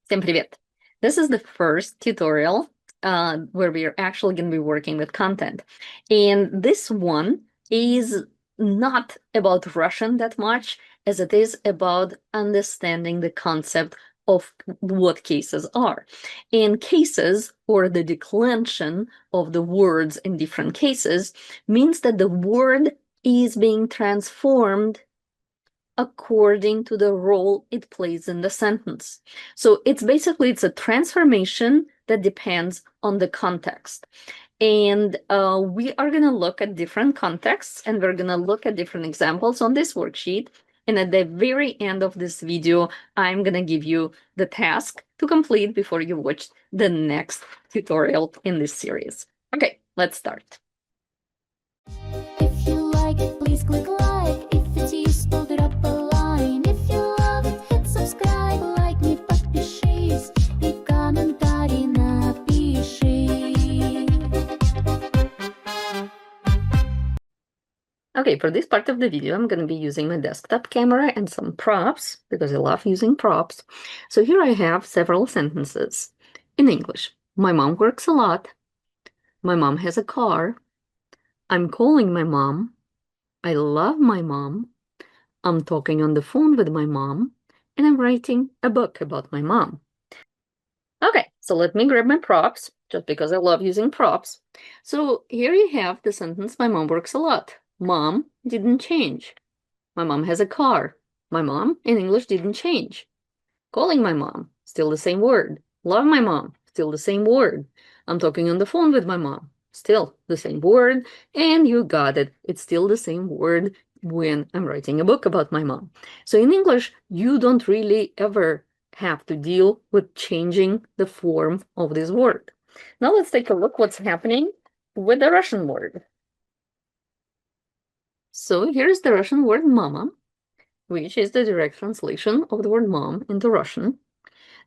Всем привет! This is the first tutorial where we are actually going to be working with content. And this one is not about Russian that much as it is about understanding the concept of what cases are. And cases, or the declension of the words in different cases, means that the word is being transformed according to the role it plays in the sentence. So it's a transformation that depends on the context. And we are going to look at different contexts, and we're going to look at different examples on this worksheet. And at the very end of this video, I'm going to give you the task to complete before you watch the next tutorial in this series. Okay, let's start. If you like it, please click like. If it's useful, drop a line. If you love it, hit subscribe. Like me, подпишись и комментарий напиши. Okay, for this part of the video, I'm going to be using my desktop camera and some props because I love using props. So here I have several sentences in English. My mom works a lot. My mom has a car. I'm calling my mom. I love my mom. I'm talking on the phone with my mom. And I'm writing a book about my mom. Okay, so let me grab my props, just because I love using props. So here you have the sentence, my mom works a lot. Mom didn't change. My mom has a car. My mom in English didn't change. Calling my mom, still the same word. Love my mom, still the same word. I'm talking on the phone with my mom, still the same word. And you got it, it's still the same word when I'm writing a book about my mom. So in English, you don't really ever have to deal with changing the form of this word. Now let's take a look what's happening with the Russian word. So here's the Russian word mama, which is the direct translation of the word mom into Russian.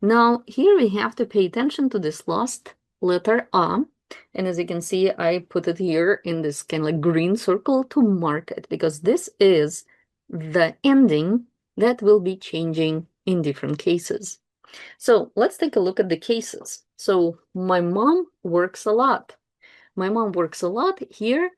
Now here we have to pay attention to this last letter A. And as you can see, I put it here in this kind of like green circle to mark it, because this is the ending that will be changing in different cases. So let's take a look at the cases. So my mom works a lot. My mom works a lot. Here,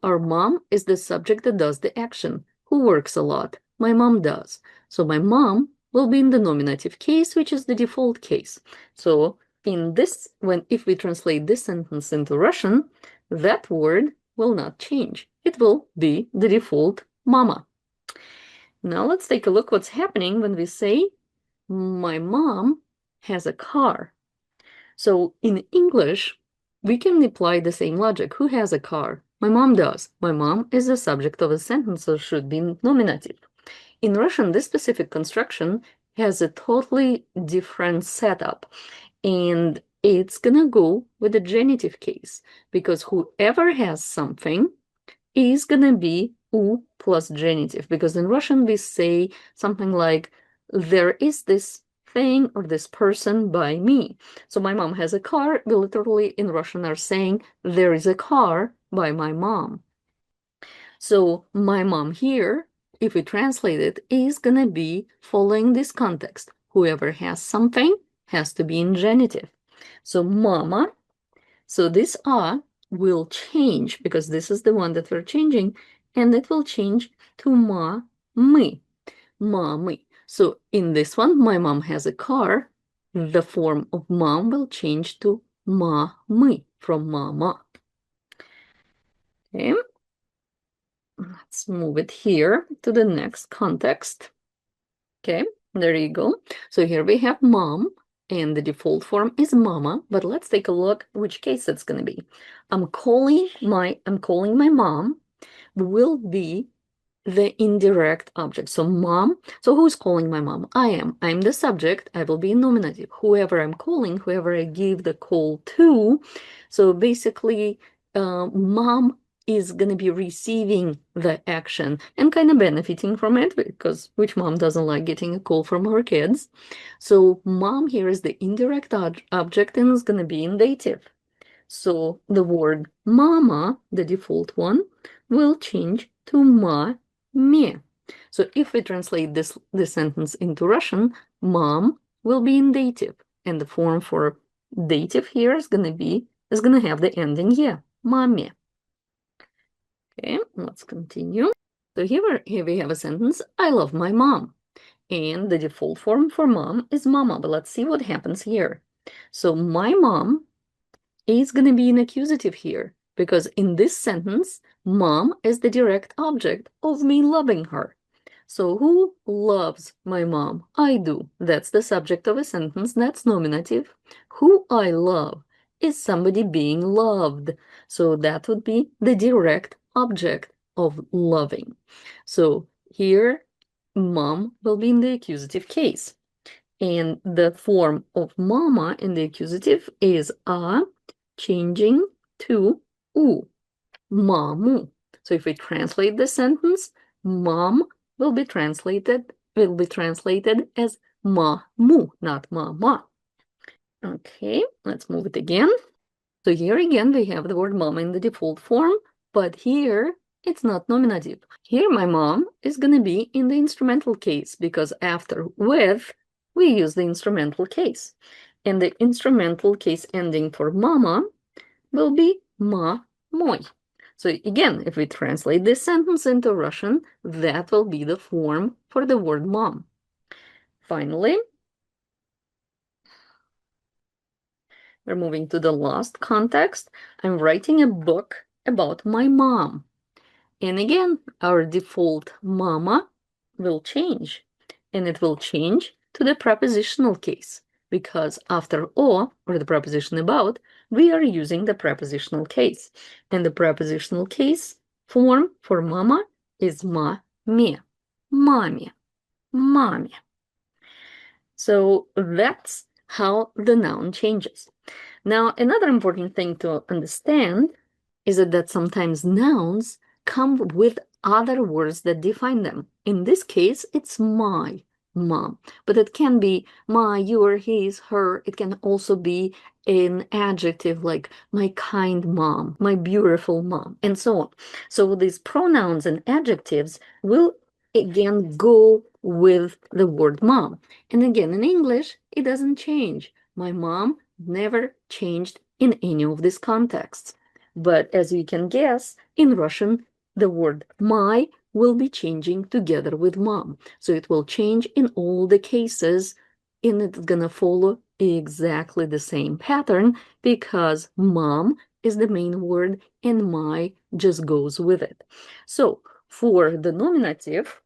our mom is the subject that does the action. Who works a lot? My mom does. So my mom will be in the nominative case, which is the default case. So in this, if we translate this sentence into Russian, that word will not change. It will be the default mama. Now let's take a look what's happening when we say my mom has a car. So in English, we can apply the same logic. Who has a car? My mom does. My mom is the subject of a sentence, so should be nominative. In Russian, this specific construction has a totally different setup, and it's gonna go with the genitive case, because whoever has something is gonna be u plus genitive, because in Russian we say something like, there is this thing or this person by me. So my mom has a car. We literally in Russian are saying there is a car by my mom. So my mom here, if we translate it, is gonna be following this context. Whoever has something has to be in genitive. So mama, so this a will change because this is the one that we're changing, and it will change to ma, my. Mommy. So in this one, my mom has a car. The form of mom will change to mommy from mama. Okay. Let's move it here to the next context. Okay, there you go. So here we have mom, and the default form is mama, but let's take a look which case it's going to be. I'm calling my mom will be the indirect object. So mom, so who's calling my mom? I am. I'm the subject. I will be in nominative. Whoever I'm calling, whoever I give the call to. So basically, mom is going to be receiving the action and kind of benefiting from it, because which mom doesn't like getting a call from her kids? So mom here is the indirect object and is going to be in dative. So the word mama, the default one, will change to ma, me. So if we translate this sentence into Russian, mom will be in dative, and the form for dative here is gonna have the ending yeah, mami. Okay, let's continue. So here we have a sentence, I love my mom. And the default form for mom is mama, but let's see what happens here. So my mom is going to be an accusative here, because in this sentence, mom is the direct object of me loving her. So who loves my mom? I do. That's the subject of a sentence, that's nominative. Who I love is somebody being loved. So that would be the direct object of loving. So here, mom will be in the accusative case. And the form of mama in the accusative is a changing to u, mamu. So if we translate the sentence, mom will be translated as mamu, not mama. Okay, let's move it again. So here again we have the word mama in the default form, but here it's not nominative. Here my mom is gonna be in the instrumental case, because after with we use the instrumental case. And the instrumental case ending for mama will be ma moy. So again, if we translate this sentence into Russian, that will be the form for the word mom. Finally, we're moving to the last context. I'm writing a book about my mom. And again, our default mama will change. And it will change to the prepositional case, because after o, or the preposition about, we are using the prepositional case. And the prepositional case form for mama is ma, me, mommy, mommy. So that's how the noun changes. Now, another important thing to understand is that sometimes nouns come with other words that define them. In this case, it's my mom, but it can be my, your, his, her. It can also be an adjective like my kind mom, my beautiful mom, and so on. So these pronouns and adjectives will again go with the word mom. And again, in English, it doesn't change. My mom never changed in any of these contexts. But as you can guess, in Russian, the word my will be changing together with mom. So it will change in all the cases, and it's gonna follow exactly the same pattern, because mom is the main word and my just goes with it. So for the nominative,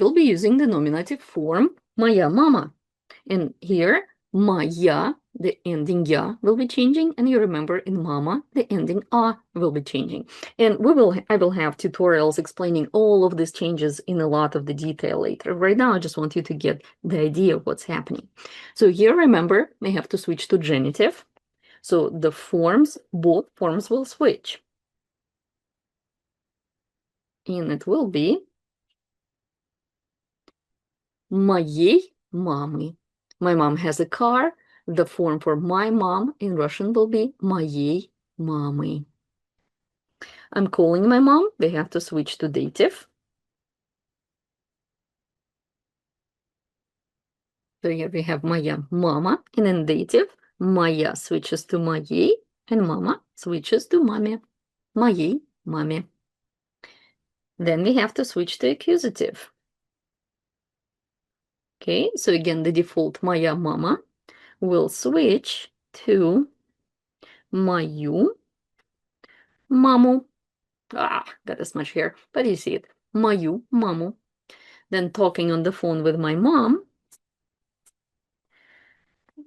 we'll be using the nominative form моя mama. And here, моя, the ending ya will be changing, and you remember in mama, the ending a will be changing. And I will have tutorials explaining all of these changes in a lot of the detail later. Right now, I just want you to get the idea of what's happening. So here, remember, we have to switch to genitive. So the forms, both forms will switch. And it will be моей мамы. My mom has a car. The form for my mom in Russian will be моей мамы. I'm calling my mom. We have to switch to dative. So here we have моя мама, and in dative, моя switches to моей, and mama switches to маме. Моей маме. Then we have to switch to accusative. Okay, so again, the default моя мама will switch to мою маму. Got this much here, but you see it. Мою маму. Then talking on the phone with my mom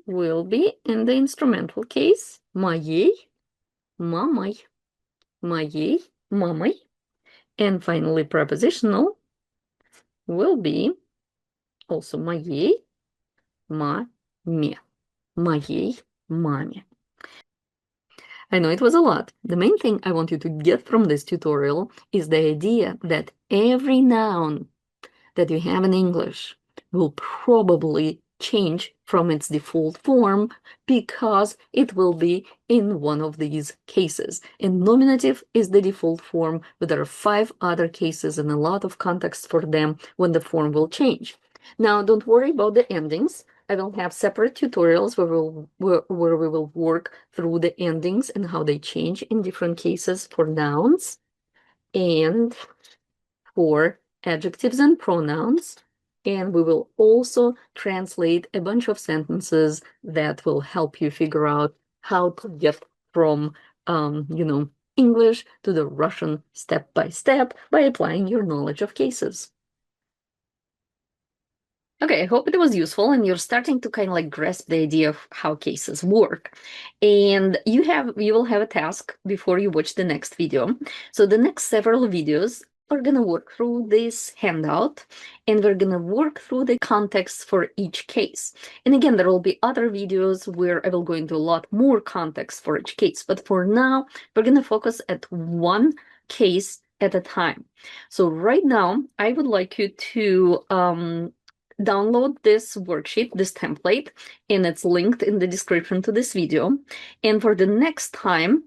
will be in the instrumental case. Моей мамой. Моей мамой. And finally, prepositional will be also моей маме. Моей маме. I know it was a lot. The main thing I want you to get from this tutorial is the idea that every noun that you have in English will probably change from its default form, because it will be in one of these cases. And nominative is the default form, but there are 5 other cases and a lot of context for them when the form will change. Now, don't worry about the endings. I will have separate tutorials where we will work through the endings and how they change in different cases for nouns and for adjectives and pronouns. And we will also translate a bunch of sentences that will help you figure out how to get from, English to the Russian step by step by applying your knowledge of cases. Okay, I hope it was useful and you're starting to kind of like grasp the idea of how cases work. And you will have a task before you watch the next video. So the next several videos are gonna work through this handout and we're gonna work through the context for each case. And again, there will be other videos where I will go into a lot more context for each case, but for now, we're gonna focus at one case at a time. So right now, I would like you to download this worksheet, this template, and it's linked in the description to this video. And for the next time,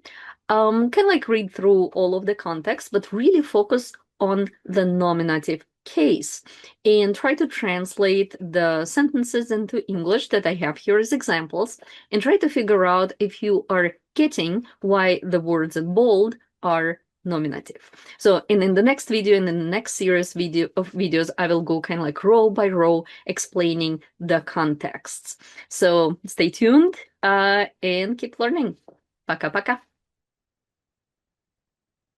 kind of like read through all of the context, but really focus on the nominative case and try to translate the sentences into English that I have here as examples and try to figure out if you are getting why the words in bold are nominative. So in the next video and in the next series of videos, I will go kind of like row by row explaining the contexts. So stay tuned and keep learning. Пока-пока.